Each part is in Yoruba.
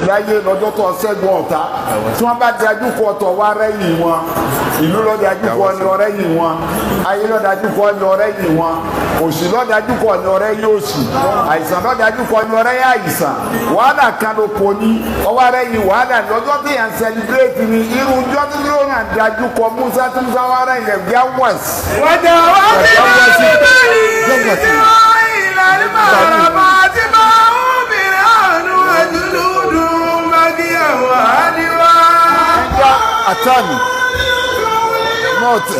láyé lọ́jọ́ tó ṣẹ́gun ọ̀tá tí wọ́n bá dájú kọ ọ̀tọ̀ wá rẹ́yìn wọn ìlú lọ́dájú kọ ní ọ̀rẹ́yìn wọn ayé lọ́dájú kọ ní ọ̀rẹ́yìn wọn òṣì lọ́dájú kọ ní ọ̀rẹ́yìn òṣì àìsàn lọ́dájú kọ ní ọ̀rẹ́yìn àìsàn wàhálà kan ló pọ̀ ní ọwọ́ rẹ́yìn wàhálà lọ́jọ́ tí yẹn ń sẹlẹ̀bírẹ́tì ní irú ọjọ́ tí yóò náà dájú kọ Musa tí Musa wá rẹ́yìn rẹ̀ bí west. wọ́jà wá sí Atani Mote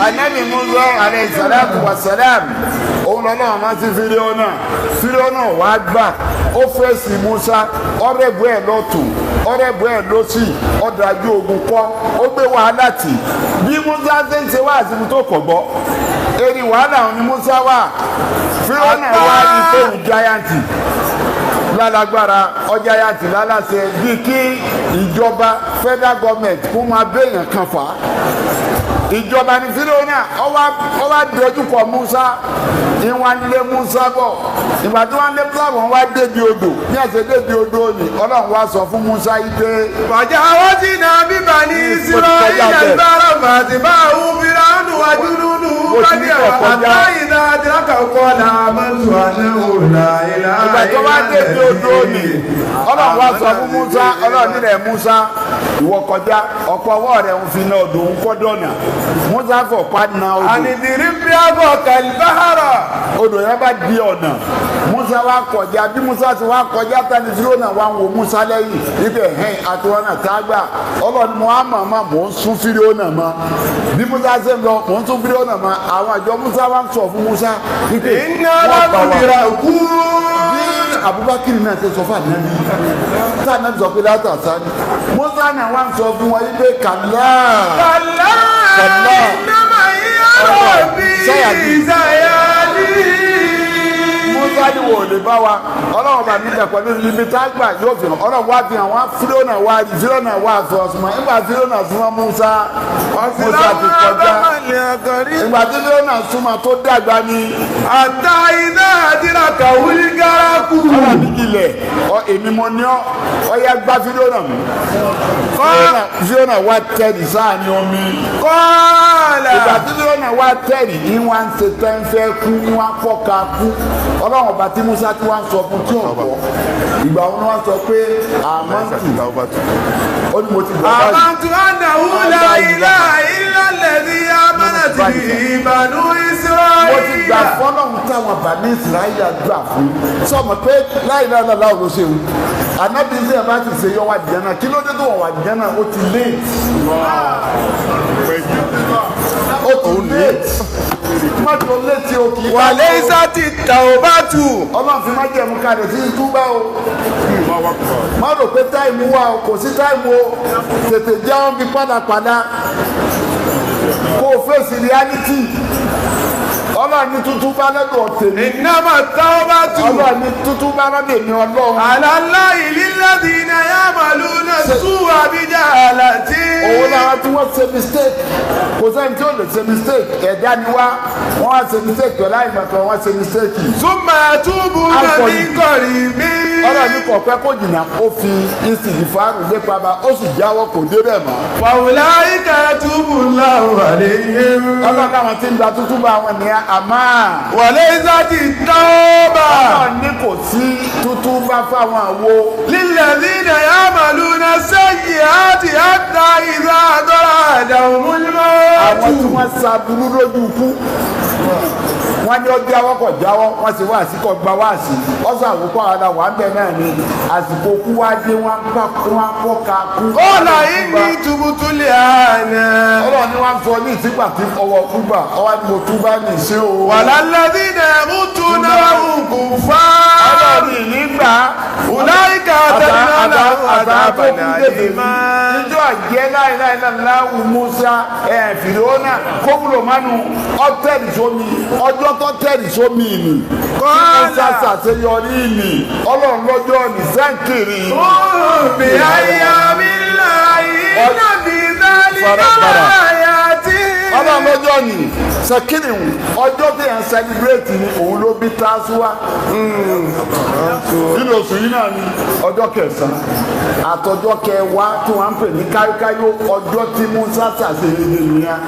Ànábì Musa alayhi salatu wa salam òun lọ́nà máa ti Fíráúnà wá gbà ó fèsì Musa ọ̀rẹ́bù ẹ̀ lọ́tún ọ̀rẹ́bù ẹ̀ lọ́sì ọ̀dájú ogun kọ́ ó gbé wàhálà tì bí Musa ṣe ń ṣe wá àsìkò tó kọ̀ gbọ́ èrè wàhálà òun ni Musa wà Fíráúnà wá ní tóun jáyàntì lálágbára ọjà yàtì lálàsẹ bíi kí ìjọba federal government kó máa béèyàn kan fà á ìjọba ní Fíráúnà ọwá dojúkọ Musa ìwọ̀n lé Musa bọ̀ ìgbà tí wọ́n lé pílàmù wá débi odò ní ẹ̀sẹ̀ débi odò òní Ọlọ́run wá sọ fún Musa yìí pé. bàjẹ́ àwọn tí náà bíbá ní Ísírẹ́lì ilẹ̀ ìbára màtí bá òun Fíráúnà wájú nínú kájí àwọn àtàyìn náà ti lákàkọ́ náà mọ́tò àná òòlà ìlà ìgbà tó wá débi odò òní Ọlọ́run wá sọ fún Musa Ọlọ́run nílẹ̀ Musa ìwọ kọjá ọ̀pọ̀ ọwọ́ rẹ̀ ń fi náà odò ń kọ́ dọ̀nà Musa fọ̀ padà odò. ànìdìrí bí abọ́ kàlíbáhárà. odò yẹn bá di ọ̀nà Musa wá kọjá bí Musa ti wá kọjá tani Fíráúnà wá ń wo Musa lẹ́yìn ibẹ̀ hẹ́n àtiwọ́nà tá a gbà Ọlọ́run mọ́ àmọ́ mò ń sún Fíráúnà mọ́ bí Musa ṣe ń lọ mò ń sún Fíráúnà mọ́ àwọn àjọ Musa wá ń sọ fún Musa wípé wọ́n bá wà kú. bí Abubakar náà ṣe sọ fún ànábì tá ànábì sọ pé látàṣá ni Musa náà wá ń sọ fún wọn wípé kàlá ìnáma yíyá bí ìsàyàlì. Musa ni wò lè bá wa Ọlọ́run bá mi jà pẹ̀lú ibi tá a gbà yóò fi hàn Ọlọ́run wá fi hàn wá Fíráúnà wá sọ ọ̀sùnmọ́ nígbà Fíráúnà súnmọ́ Musa ti kọjá ìgbà tí Fíráúnà súnmọ́ tó dàgbà ni. àtà iná àdìrà kàwé gárakù. Ọlọ́run mi kìlẹ̀ èmi mo ní ọ yá gbá Fíráúnà mi. Fíráúnà wá tẹ̀lé sáà ní omi. kọ́ọ̀lá. ìgbà tí Fíráúnà wá tẹ̀lé ní wá ń ṣe tẹ́ńfẹ́ kú ní wá ń pọ̀ ká kú Ọlọ́run ọba tí Musa ti wá ń sọ fún tí ò gbọ́ ìgbà wọn wá sọ pé àmọ́ntù ó ní mo ti gbọ́ báyìí. àmọ́ntù àdàwù láìlá ìlàlẹ́bí amánàtì ìbànú Ísírẹ́lì. mo ti gbà fọlọ́run táwọn bàbá Ísírẹ́lì gbà fún sọmọ pé láìláìlá làwọn ló ṣe wù ànábì ṣe bá ti ṣe yọ wá jẹ́nà kí ló dé tó wọ̀ wá jẹ́nà ó ti late. ó ti late. mọ́tò létí o kì í. wàlẹ́ isa ti tà ó bá tù. Ọlọ́run fi má jẹ̀mú kalẹ̀ sí túbá o. má rò pé táìmù wà o kò sí táìmù o tètè jẹ́ wọn bí padàpadà kó o fèsì reality. Ọlọ́run ní tuntun bá lọ́dọ̀ tèmi. ìnáma tá ó bá tù. Ọlọ́run ní tuntun bá lọ́dọ̀ èmi Ọlọ́run. àlàlá ìlílẹ́dì iná yá màlúù náà sùn àbíjà àlàtì. òun làwọn tí wọ́n ṣe mistake kò sẹ́ni tí ó lè ṣe mistake ẹ̀dá ni wá wọ́n wá ṣe mistake pẹ̀lú àìmọ̀tò wọ́n ṣe mistake. súnmọ́ àtúbù náà ní kọ̀rí mi. Ọlọ́run ní kò pẹ́ kó jìnnà ó fi ìsìnkú fáàrù lépa bá ó sì jáwọ́ kò débẹ̀ mọ́. wàhùlá ìkà túbù láwù àlẹ́yìn. Ọlọ́run káwọn tí ń gba tuntun bá wọn ní àmà. wàlẹ́ isa ti tà ó bá. Ọlọ́run ní kò sí tuntun bá fáwọn àwo. lílẹ̀dí iná yá màlúù náà sẹ́yìn àti àtà ìlà àgọ́rà àdàwọ̀ múlùmọ́. àwọn tí wọ́n sa burú lójú kú wọ́n ní ó jáwọ́ kọ̀ jáwọ́ wọ́n sì wá àsìkò gba wá sí ọ̀sán àwòkọ́ àdá wà ń bẹ̀ náà ni àsìkò kú wá dé wọ́n pọ̀ ká kú. ọ̀là yìí ní tubutulẹ̀ àná. Ọlọ́run ní wá ń sọ ní ìsìgbà tí ọwọ́ kúgbà ọwọ́ ni mo túbá ní ìṣe o. walladhina yamutuna kufa. ọlọ́run nígbà ulaika atadna lahum adhaban alima. ìjọ àjẹ́ láìláìláìláwù Musa Fìrìhónà kóbùrò mánu ọtẹ́rì sómi ọjọ́ tó tẹ́rì sómi ni Musa ṣàṣeyọrí ni ọlọ́run lọ́jọ́ ní sẹ́ńkìrì. bí ayyamillahi inna fi dhalika ayatin. ọlọ́run lọ́jọ́ ní sẹ́kìrì ọjọ́ tí yẹn sẹ́líbírẹ́tì ni òun ló bí Tásúwá. nínú oṣù yìí náà ni ọjọ́ kẹsàn-án àtọjọ́ kẹwàá tí wọ́n ń pè ní káyókáyó ọjọ́ tí Musa ṣàṣeyọrí nìyẹn.